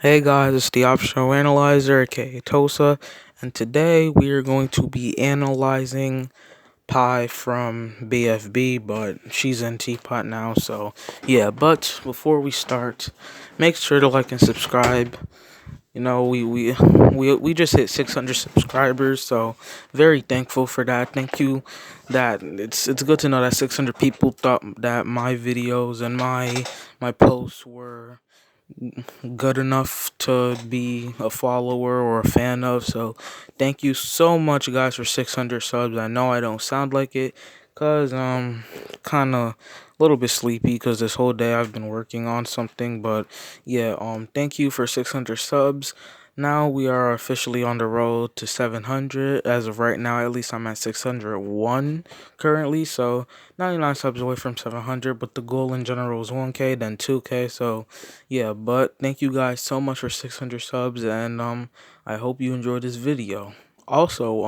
Hey guys, it's the Optional Analyzer, aka TOSA, and today we are going to be analyzing Pi from BFB, but she's in TPOT now, so yeah. But before we start, make sure to like and subscribe. You know, we just hit 600 subscribers, so very thankful for that. Thank you. That it's good to know that 600 people thought that my videos and my posts were good enough to be a follower or a fan of. So thank you so much guys for 600 subs. I know I don't sound like it cuz kind of a little bit sleepy cuz this whole day I've been working on something, but yeah, thank you for 600 subs. Now we are officially on the road to 700. As of right now, at least I'm at 601 currently. So 99 subs away from 700, but the goal in general is 1K, then 2K. So yeah, but thank you guys so much for 600 subs, and I hope you enjoyed this video. Also,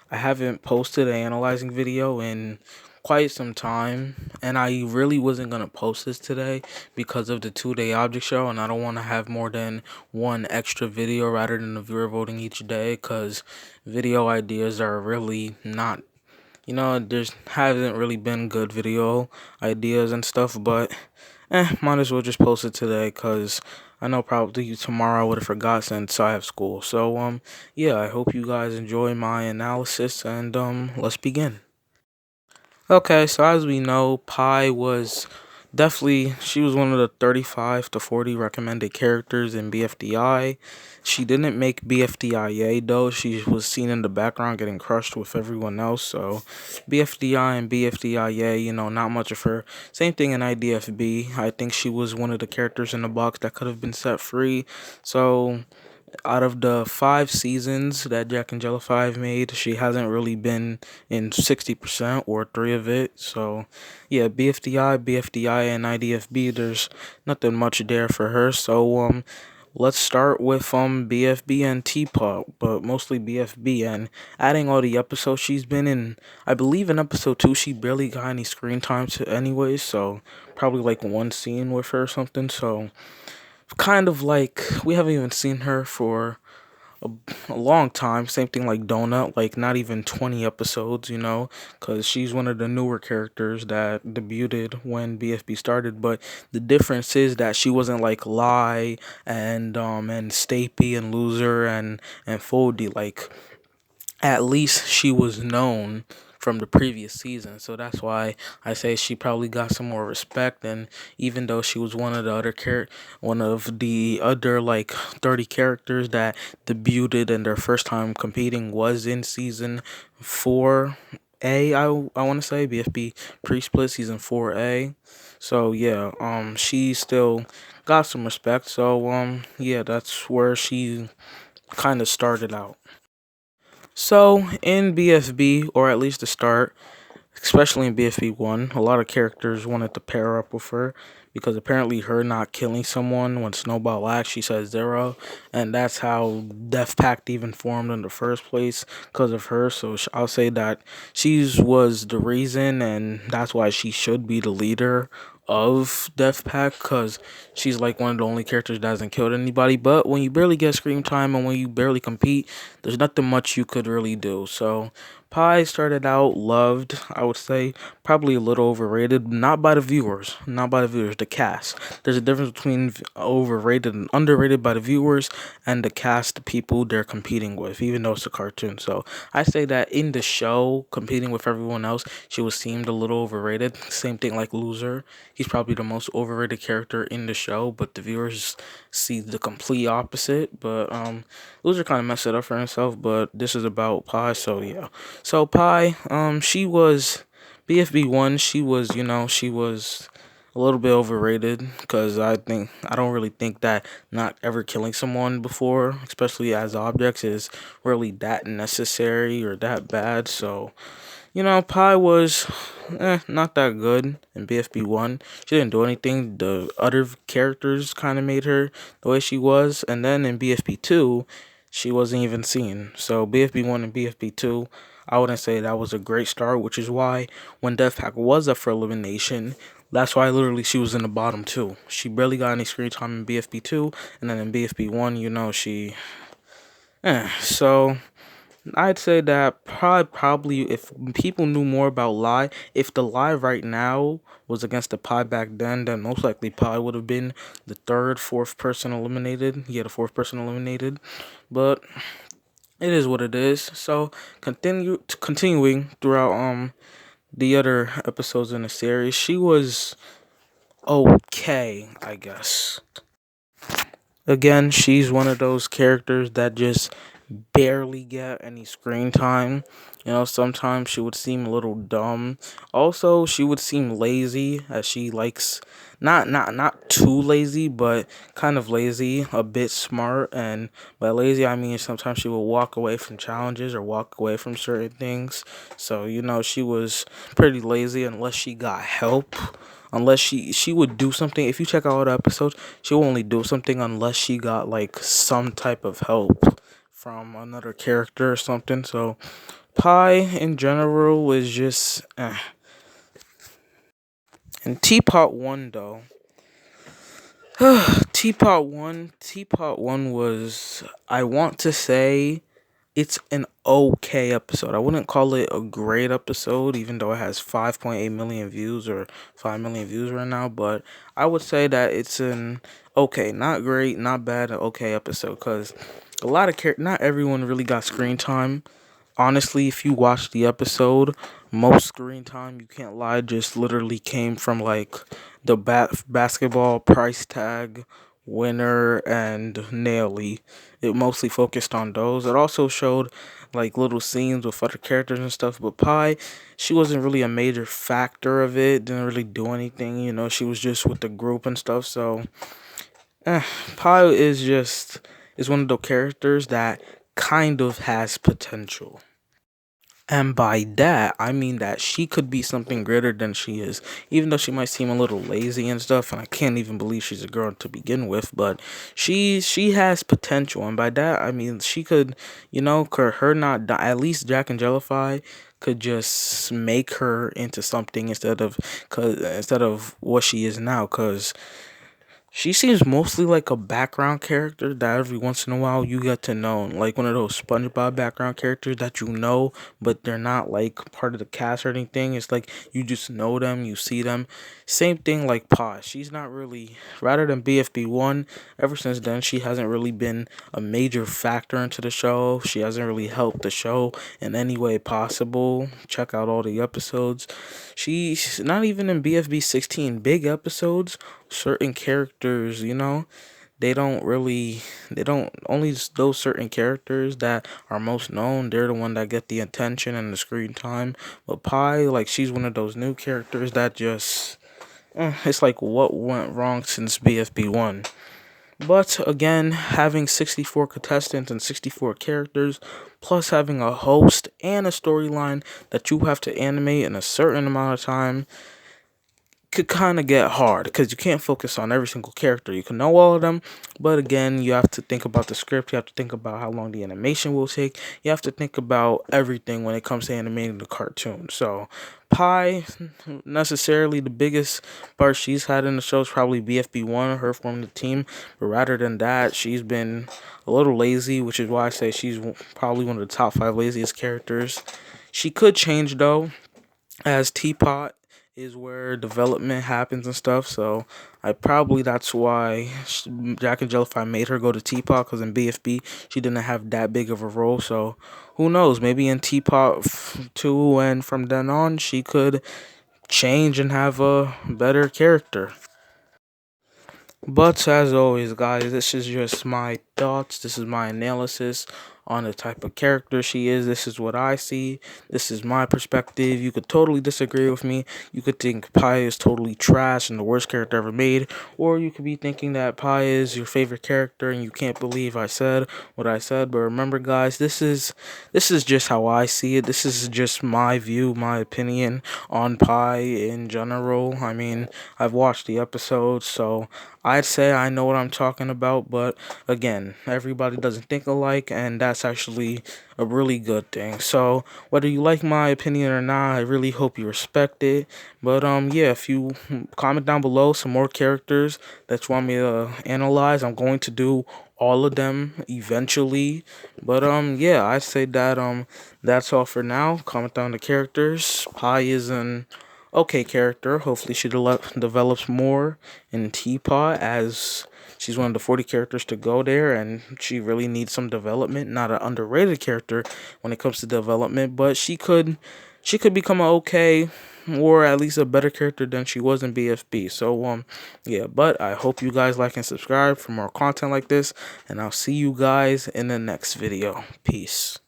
I haven't posted an analyzing video in quite some time, and I really wasn't gonna post this today because of the 2-day object show, and I don't want to have more than one extra video rather than the viewer voting each day, because video ideas are really not, there's hasn't really been good video ideas and stuff, but might as well just post it today because I know probably tomorrow I would have forgot since I have school. So yeah, I hope you guys enjoy my analysis, and let's begin. Okay, so as we know, Pi was definitely, she was one of the 35 to 40 recommended characters in BFDI. She didn't make BFDIA though. She was seen in the background getting crushed with everyone else. So BFDI and BFDIA, not much of her. Same thing in IDFB. I think she was one of the characters in the box that could have been set free. So out of the 5 seasons that Jack and Jello 5 made, she hasn't really been in 60% or 3 of it. So, yeah, BFDI, and IDFB, there's nothing much there for her. So, let's start with BFB and Teapot, but mostly BFB, and adding all the episodes she's been in. I believe in episode 2 she barely got any screen time to anyways, so probably like one scene with her or something. So kind of like we haven't even seen her for a, a long time. Same thing like Donut, like not even 20 episodes, because she's one of the newer characters that debuted when BFB started. But the difference is that she wasn't like Lie and Stapy and Loser and Foldy. Like, at least she was known from the previous season, so that's why I say she probably got some more respect. And even though she was one of the other like 30 characters that debuted and their first time competing was in season 4A, I want to say BFB pre-split season 4A. So yeah, she still got some respect. So yeah, that's where she kind of started out. So in BFB, or at least the start, especially in BFB 1, a lot of characters wanted to pair up with her because apparently her not killing someone when Snowball acts, she says 0, and that's how Death Pact even formed in the first place because of her. So I'll say that she was the reason, and that's why she should be the leader of Death Pack, because she's like one of the only characters that hasn't killed anybody. But when you barely get screen time and when you barely compete, there's nothing much you could really do. So Pi started out loved, I would say, probably a little overrated, not by the viewers, the cast. There's a difference between overrated and underrated by the viewers and the cast, the people they're competing with, even though it's a cartoon. So I say that in the show, competing with everyone else, she was seemed a little overrated. Same thing like Loser. He's probably the most overrated character in the show, but the viewers see the complete opposite. But Loser kind of messed it up for himself, but this is about Pi, so yeah. So Pi, she was BFB1. She was a little bit overrated because I don't really think that not ever killing someone before, especially as objects, is really that necessary or that bad. So Pi was not that good in BFB1. She didn't do anything. The other characters kind of made her the way she was. And then in BFB2, she wasn't even seen. So BFB1 and BFB2, I wouldn't say that was a great start, which is why when Death Pack was up for elimination, That's why literally she was in the bottom two. She barely got any screen time in BFB two, and then in BFB one, she. So I'd say that probably if people knew more about Lie, if the Lie right now was against the Pi back then most likely Pi would have been the fourth person eliminated. Yeah, the fourth person eliminated. But it is what it is. So continuing throughout the other episodes in the series, she was okay, I guess. Again, she's one of those characters that just barely get any screen time. Sometimes she would seem a little dumb. Also, she would seem lazy, as she likes not too lazy, but kind of lazy, a bit smart. And by lazy, I mean sometimes she would walk away from challenges or walk away from certain things. So she was pretty lazy unless she got help. Unless she would do something. If you check out all the episodes, she will only do something unless she got like some type of help from another character or something. So Pi in general was just And Teapot one though. Teapot one was, I want to say, it's an okay episode. I wouldn't call it a great episode, even though it has 5.8 million views or 5 million views right now. But I would say that it's an okay, not great, not bad, an okay episode. Because a lot of not everyone really got screen time. Honestly, if you watch the episode, most screen time, you can't lie, just literally came from like the basketball price tag winner and Nelly. It mostly focused on those. It also showed like little scenes with other characters and stuff, but Pi, she wasn't really a major factor of it. Didn't really do anything. She was just with the group and stuff. So Pi is one of the characters that kind of has potential. And by that, I mean that she could be something greater than she is. Even though she might seem a little lazy and stuff, and I can't even believe she's a girl to begin with, but she has potential. And by that, I mean she could, could her not die, at least Jack and Jellify could just make her into something instead of what she is now, cuz she seems mostly like a background character that every once in a while you get to know. Like one of those SpongeBob background characters that but they're not like part of the cast or anything. It's like you just know them, you see them. Same thing like Pa. She's not really, rather than BFB1, ever since then, she hasn't really been a major factor into the show. She hasn't really helped the show in any way possible. Check out all the episodes. She's not even in BFB 16 big episodes. Certain characters, they don't only those certain characters that are most known, they're the one that get the attention and the screen time. But Pi, like, she's one of those new characters that just it's like what went wrong since BFB1. But again, having 64 contestants and 64 characters, plus having a host and a storyline that you have to animate in a certain amount of time, could kind of get hard because you can't focus on every single character. You can know all of them, but again, you have to think about the script. You have to think about how long the animation will take. You have to think about everything when it comes to animating the cartoon. So Pi, necessarily the biggest part she's had in the show is probably BFB1, her forming the team. But rather than that, she's been a little lazy, which is why I say she's probably one of the top 5 laziest characters. She could change though, as Teapot is where development happens and stuff. So that's why Jack and Jellify made her go to Teapot, because in BFB she didn't have that big of a role. So who knows? Maybe in Teapot 2 and from then on she could change and have a better character. But as always, guys, this is just my thoughts. This is my analysis on the type of character she is. This is what I see. This is my perspective. You could totally disagree with me. You could think Pi is totally trash and the worst character ever made. Or you could be thinking that Pi is your favorite character and you can't believe I said what I said. But remember, guys, this is just how I see it. This is just my view, my opinion on Pi in general. I mean, I've watched the episodes, so I'd say I know what I'm talking about, but again, everybody doesn't think alike, and that's actually a really good thing. So whether you like my opinion or not, I really hope you respect it. But yeah, if you comment down below some more characters that you want me to analyze, I'm going to do all of them eventually. But yeah, I say that that's all for now. Comment down the characters. Pi is an okay character. Hopefully she develops more in Teapot, as she's one of the 40 characters to go there, and she really needs some development. Not an underrated character when it comes to development, but she could become a okay, or at least a better character than she was in BFB. So yeah, but I hope you guys like and subscribe for more content like this, and I'll see you guys in the next video. Peace.